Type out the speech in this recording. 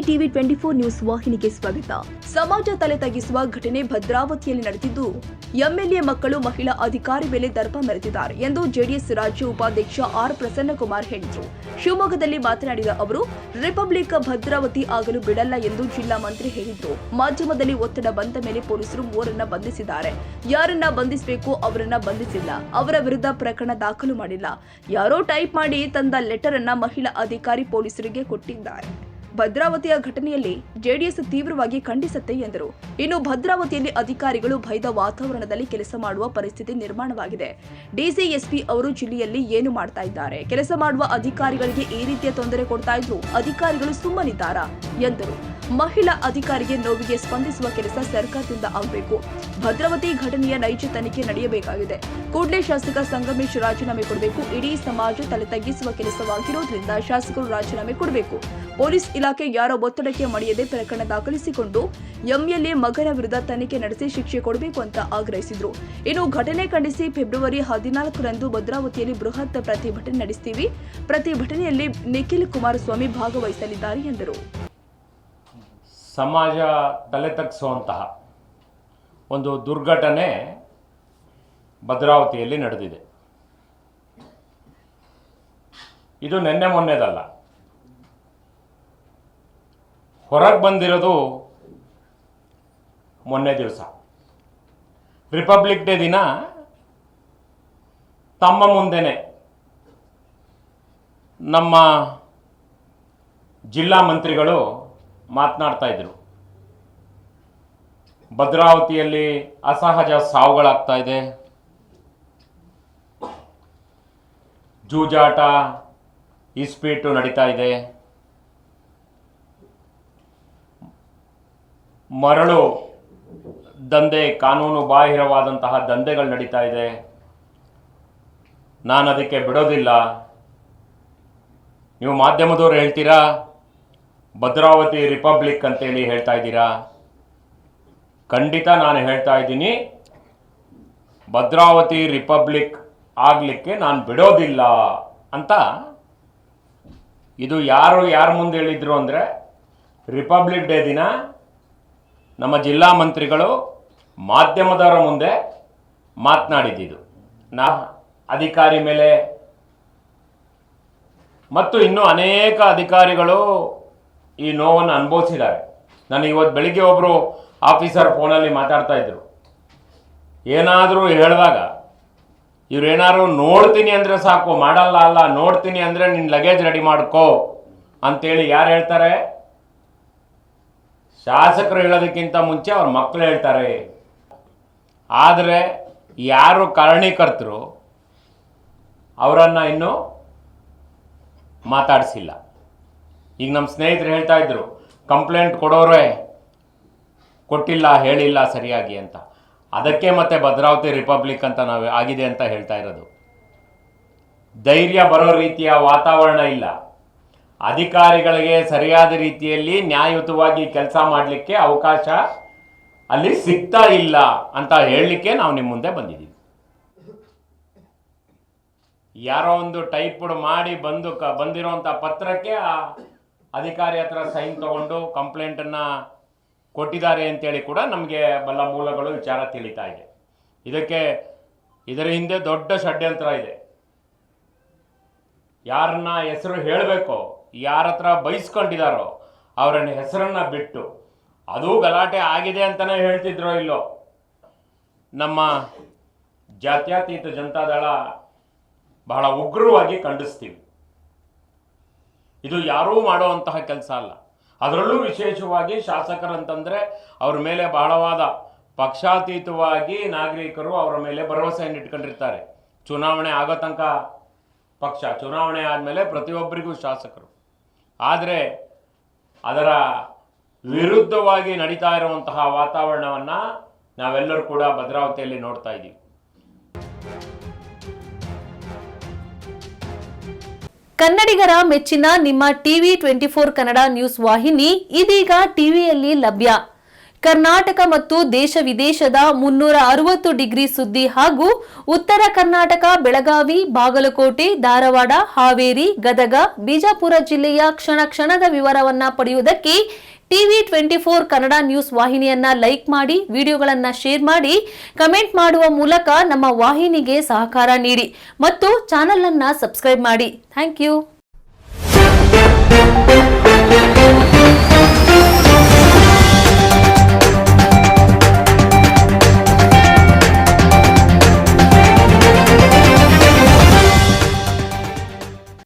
TV 24 news ವಾಹಿನಿಗೆ ಸ್ವಾಗತ. ಸಮಾಜ ತಲೆ ತಗ್ಗಿಸುವ ಘಟನೆ ಭದ್ರಾವತಿಯಲ್ಲಿ ನಡೆದಿದ್ದು, ಎಂಎಲ್ಎ ಮಕ್ಕಳು ಮಹಿಳಾ ಅಧಿಕಾರಿ ಮೇಲೆ ದರ್ಪ ಮೆರೆದಿದ್ದಾರೆ ಎಂದು ಜೆಡಿಎಸ್ ರಾಜ್ಯ ಉಪಾಧ್ಯಕ್ಷ ಆರ್ ಪ್ರಸನ್ನಕುಮಾರ್ ಹೇಳಿದರು. ಶಿವಮೊಗ್ಗದಲ್ಲಿ ಮಾತನಾಡಿದ ಅವರು, ರಿಪಬ್ಲಿಕ್ ಭದ್ರಾವತಿ ಆಗಲು ಬಿಡಲ್ಲ ಎಂದು ಜಿಲ್ಲಾ ಮಂತ್ರಿ ಹೇಳಿದ್ರು. ಮಾಧ್ಯಮದಲ್ಲಿ ಒತ್ತಡ ಬಂದ ಮೇಲೆ ಪೊಲೀಸರು 3ರನ್ನ ಬಂಧಿಸಿದ್ದಾರೆ. ಯಾರನ್ನ ಬಂಧಿಸಬೇಕು ಅವರನ್ನ ಬಂಧಿಸಿಲ್ಲ. ಅವರ ವಿರುದ್ಧ ಪ್ರಕರಣ ದಾಖಲು ಮಾಡಿಲ್ಲ. ಯಾರೋ ಟೈಪ್ ಮಾಡಿ ತಂದ ಲೆಟರ್ ಅನ್ನ ಮಹಿಳಾ ಅಧಿಕಾರಿ ಪೊಲೀಸರಿಗೆ ಕೊಟ್ಟಿದ್ದಾರೆ. ಭದ್ರಾವತಿಯ ಘಟನೆಯಲ್ಲಿ ಜೆಡಿಎಸ್ ತೀವ್ರವಾಗಿ ಖಂಡಿಸುತ್ತೆ ಎಂದರು. ಇನ್ನು ಭದ್ರಾವತಿಯಲ್ಲಿ ಅಧಿಕಾರಿಗಳು ಭಯದ ವಾತಾವರಣದಲ್ಲಿ ಕೆಲಸ ಮಾಡುವ ಪರಿಸ್ಥಿತಿ ನಿರ್ಮಾಣವಾಗಿದೆ. ಡಿಸಿಎಸ್ಪಿ ಅವರು ಜಿಲ್ಲೆಯಲ್ಲಿ ಏನು ಮಾಡ್ತಾ ಇದ್ದಾರೆ? ಕೆಲಸ ಮಾಡುವ ಅಧಿಕಾರಿಗಳಿಗೆ ಈ ರೀತಿಯ ತೊಂದರೆ ಕೊಡ್ತಾ ಇದ್ರು, ಅಧಿಕಾರಿಗಳು ಸುಮ್ಮನಿದ್ದಾರಾ ಎಂದರು. ಮಹಿಳಾ ಅಧಿಕಾರಿಗೆ ನೋವಿಗೆ ಸ್ಪಂದಿಸುವ ಕೆಲಸ ಸರ್ಕಾರದಿಂದ ಆಗಬೇಕು. ಭದ್ರಾವತಿ ಘಟನೆಯ ನೈಜ ತನಿಖೆ ನಡೆಯಬೇಕಾಗಿದೆ. ಕೂಡಲೇ ಶಾಸಕ ಸಂಗಮೇಶ್ ರಾಜೀನಾಮೆ ಕೊಡಬೇಕು. ಇಡೀ ಸಮಾಜ ತಲೆ ತಗ್ಗಿಸುವ ಕೆಲಸವಾಗಿರೋದ್ರಿಂದ ಶಾಸಕರು ರಾಜೀನಾಮೆ ಕೊಡಬೇಕು. ಪೊಲೀಸ್ ಇಲಾಖೆ ಯಾರ ಒತ್ತಡಕ್ಕೆ ಮಣಿಯದೆ ಪ್ರಕರಣ ದಾಖಲಿಸಿಕೊಂಡು ಎಂಎಲ್ಎ ಮಗನ ವಿರುದ್ಧ ತನಿಖೆ ನಡೆಸಿ ಶಿಕ್ಷೆ ಕೊಡಬೇಕು ಅಂತ ಆಗ್ರಹಿಸಿದ್ರು. ಇನ್ನು ಘಟನೆ ಖಂಡಿಸಿ ಫೆಬ್ರವರಿ 14ರಂದು ಭದ್ರಾವತಿಯಲ್ಲಿ ಬೃಹತ್ ಪ್ರತಿಭಟನೆ ನಡೆಸ್ತೀವಿ. ಪ್ರತಿಭಟನೆಯಲ್ಲಿ ನಿಖಿಲ್ ಕುಮಾರಸ್ವಾಮಿ ಭಾಗವಹಿಸಲಿದ್ದಾರೆ ಎಂದರು. ಸಮಾಜ ತಲೆ ತಗ್ಗಿಸುವಂತಹ ಒಂದು ದುರ್ಘಟನೆ ಭದ್ರಾವತಿಯಲ್ಲಿ ನಡೆದಿದೆ. ಇದು ನಿನ್ನೆ ಮೊನ್ನೆದಲ್ಲ. ಹೊರಗೆ ಬಂದಿರೋದು ಮೊನ್ನೆ ದಿವಸ. ರಿಪಬ್ಲಿಕ್ ಡೇ ದಿನ ತಮ್ಮ ಮುಂದೆನೆ ನಮ್ಮ ಜಿಲ್ಲಾ ಮಂತ್ರಿಗಳು ಮಾತನಾಡ್ತಾ ಇದ್ರು. ಭದ್ರಾವತಿಯಲ್ಲಿ ಅಸಹಜ ಸಾವುಗಳಾಗ್ತಾ ಇದೆ, ಜೂಜಾಟ ಇಸ್ಪೀಟು ನಡೀತಾ ಇದೆ, ಮರಳು ದಂಧೆ, ಕಾನೂನು ಬಾಹಿರವಾದಂತಹ ದಂಧೆಗಳು ನಡೀತಾ ಇದೆ, ನಾನು ಅದಕ್ಕೆ ಬಿಡೋದಿಲ್ಲ. ನೀವು ಮಾಧ್ಯಮದವರು ಹೇಳ್ತೀರಾ ಭದ್ರಾವತಿ ರಿಪಬ್ಲಿಕ್ ಅಂತೇಳಿ ಹೇಳ್ತಾ ಇದ್ದೀರಾ. ಖಂಡಿತ ನಾನು ಹೇಳ್ತಾ ಇದ್ದೀನಿ, ಭದ್ರಾವತಿ ರಿಪಬ್ಲಿಕ್ ಆಗಲಿಕ್ಕೆ ನಾನು ಬಿಡೋದಿಲ್ಲ ಅಂತ. ಇದು ಯಾರ ಮುಂದೆ ಹೇಳಿದ್ರು ಅಂದರೆ, ರಿಪಬ್ಲಿಕ್ ಡೇ ದಿನ ನಮ್ಮ ಜಿಲ್ಲಾ ಮಂತ್ರಿಗಳು ಮಾಧ್ಯಮದವರ ಮುಂದೆ ಮಾತನಾಡಿದ್ದು. ಅಧಿಕಾರಿ ಮೇಲೆ ಮತ್ತು ಇನ್ನೂ ಅನೇಕ ಅಧಿಕಾರಿಗಳು ಈ ನೋವನ್ನು ಅನುಭವಿಸಿದ್ದಾರೆ. ನನಗೆ ಇವತ್ತು ಬೆಳಿಗ್ಗೆ ಒಬ್ಬರು ಆಫೀಸರ್ ಫೋನಲ್ಲಿ ಮಾತಾಡ್ತಾ ಇದ್ರು. ಏನಾದರೂ ಹೇಳಿದಾಗ ಇವರೇನಾದ್ರು ನೋಡ್ತೀನಿ ಅಂದರೆ ಸಾಕು, ಮಾಡಲ್ಲ ಅಲ್ಲ, ನೋಡ್ತೀನಿ ಅಂದರೆ ನಿನ್ನ ಲಗೇಜ್ ರೆಡಿ ಮಾಡ್ಕೋ ಅಂತೇಳಿ ಯಾರು ಹೇಳ್ತಾರೆ? ಶಾಸಕರು ಹೇಳೋದಕ್ಕಿಂತ ಮುಂಚೆ ಅವ್ರ ಮಕ್ಕಳು ಹೇಳ್ತಾರೆ. ಆದರೆ ಯಾರು ಕಾರಣೀಕರ್ತರು ಅವರನ್ನು ಇನ್ನೂ ಮಾತಾಡಿಸಿಲ್ಲ. ಈಗ ನಮ್ಮ ಸ್ನೇಹಿತರು ಹೇಳ್ತಾ ಇದ್ರು, ಕಂಪ್ಲೇಂಟ್ ಕೊಡೋರೇ ಕೊಟ್ಟಿಲ್ಲ, ಹೇಳಿಲ್ಲ ಸರಿಯಾಗಿ ಅಂತ. ಅದಕ್ಕೆ ಮತ್ತೆ ಭದ್ರಾವತಿ ರಿಪಬ್ಲಿಕ್ ಅಂತ ನಾವು ಆಗಿದೆ ಅಂತ ಹೇಳ್ತಾ ಇರೋದು. ಧೈರ್ಯ ಬರೋ ರೀತಿಯ ವಾತಾವರಣ ಇಲ್ಲ. ಅಧಿಕಾರಿಗಳಿಗೆ ಸರಿಯಾದ ರೀತಿಯಲ್ಲಿ ನ್ಯಾಯಯುತವಾಗಿ ಕೆಲಸ ಮಾಡಲಿಕ್ಕೆ ಅವಕಾಶ ಅಲ್ಲಿ ಸಿಗ್ತಾ ಇಲ್ಲ ಅಂತ ಹೇಳಲಿಕ್ಕೆ ನಾವು ನಿಮ್ಮ ಮುಂದೆ ಬಂದಿದ್ದೀವಿ. ಯಾರೋ ಒಂದು ಟೈಪ್ಡ್ ಮಾಡಿ ಬಂದಿರೋಂಥ ಪತ್ರಕ್ಕೆ ಆ ಅಧಿಕಾರಿ ಹತ್ರ ಸೈನ್ ತಗೊಂಡು ಕಂಪ್ಲೇಂಟನ್ನು ಕೊಟ್ಟಿದ್ದಾರೆ ಅಂತೇಳಿ ಕೂಡ ನಮಗೆ ಬಲ್ಲ ಮೂಲಗಳು ವಿಚಾರ ತಿಳಿತಾ ಇದೆ. ಇದರ ಹಿಂದೆ ದೊಡ್ಡ ಷಡ್ಯಂತ್ರ ಇದೆ. ಯಾರನ್ನ ಹೆಸರು ಹೇಳಬೇಕೋ, ಯಾರ ಹತ್ರ ಬಯಸ್ಕೊಂಡಿದ್ದಾರೋ ಅವರನ್ನ ಹೆಸರನ್ನು ಬಿಟ್ಟು, ಅದು ಗಲಾಟೆ ಆಗಿದೆ ಅಂತಲೇ ಹೇಳ್ತಿದ್ರೋ ಇಲ್ಲೋ, ನಮ್ಮ ಜಾತ್ಯತೀತ ಜನತಾದಳ ಬಹಳ ಉಗ್ರವಾಗಿ ಖಂಡಿಸ್ತೀವಿ. ಇದು ಯಾರೂ ಮಾಡುವಂತಹ ಕೆಲಸ ಅಲ್ಲ. ಅದರಲ್ಲೂ ವಿಶೇಷವಾಗಿ ಶಾಸಕರಂತಂದರೆ ಅವ್ರ ಮೇಲೆ ಬಹಳವಾದ ಪಕ್ಷಾತೀತವಾಗಿ ನಾಗರಿಕರು ಅವರ ಮೇಲೆ ಭರವಸೆಯನ್ನು ಇಟ್ಕೊಂಡಿರ್ತಾರೆ. ಚುನಾವಣೆ ಆಗೋ ತನಕ ಪಕ್ಷ, ಚುನಾವಣೆ ಆದಮೇಲೆ ಪ್ರತಿಯೊಬ್ಬರಿಗೂ ಶಾಸಕರು. ಆದರೆ ಅದರ ವಿರುದ್ಧವಾಗಿ ನಡೀತಾ ಇರುವಂತಹ ವಾತಾವರಣವನ್ನು ನಾವೆಲ್ಲರೂ ಕೂಡ ಭದ್ರಾವತಿಯಲ್ಲಿ ನೋಡ್ತಾ ಇದ್ದೀವಿ. ಕನ್ನಡಿಗರ ಮೆಚ್ಚಿನ ನಿಮ್ಮ ಟಿವಿ 24 ಕನ್ನಡ ನ್ಯೂಸ್ ವಾಹಿನಿ ಇದೀಗ ಟಿವಿಯಲ್ಲಿ ಲಭ್ಯ. ಕರ್ನಾಟಕ ಮತ್ತು ದೇಶ ವಿದೇಶದ 360 ಡಿಗ್ರಿ ಸುದ್ದಿ ಹಾಗೂ ಉತ್ತರ ಕರ್ನಾಟಕ, ಬೆಳಗಾವಿ, ಬಾಗಲಕೋಟೆ, ಧಾರವಾಡ, ಹಾವೇರಿ, ಗದಗ, ಬಿಜಾಪುರ ಜಿಲ್ಲೆಯ ಕ್ಷಣ ಕ್ಷಣದ ವಿವರವನ್ನ ಪಡೆಯುವುದಕ್ಕೆ ಟಿವಿ 24 ಕನ್ನಡ ನ್ಯೂಸ್ ವಾಹಿನಿಯನ್ನ ಲೈಕ್ ಮಾಡಿ, ವಿಡಿಯೋಗಳನ್ನ ಶೇರ್ ಮಾಡಿ, ಕಮೆಂಟ್ ಮಾಡುವ ಮೂಲಕ ನಮ್ಮ ವಾಹಿನಿಗೆ ಸಹಕಾರ ನೀಡಿ ಮತ್ತು ಚಾನೆಲ್ ಅನ್ನ ಸಬ್ಸ್ಕ್ರೈಬ್ ಮಾಡಿ. Thank you.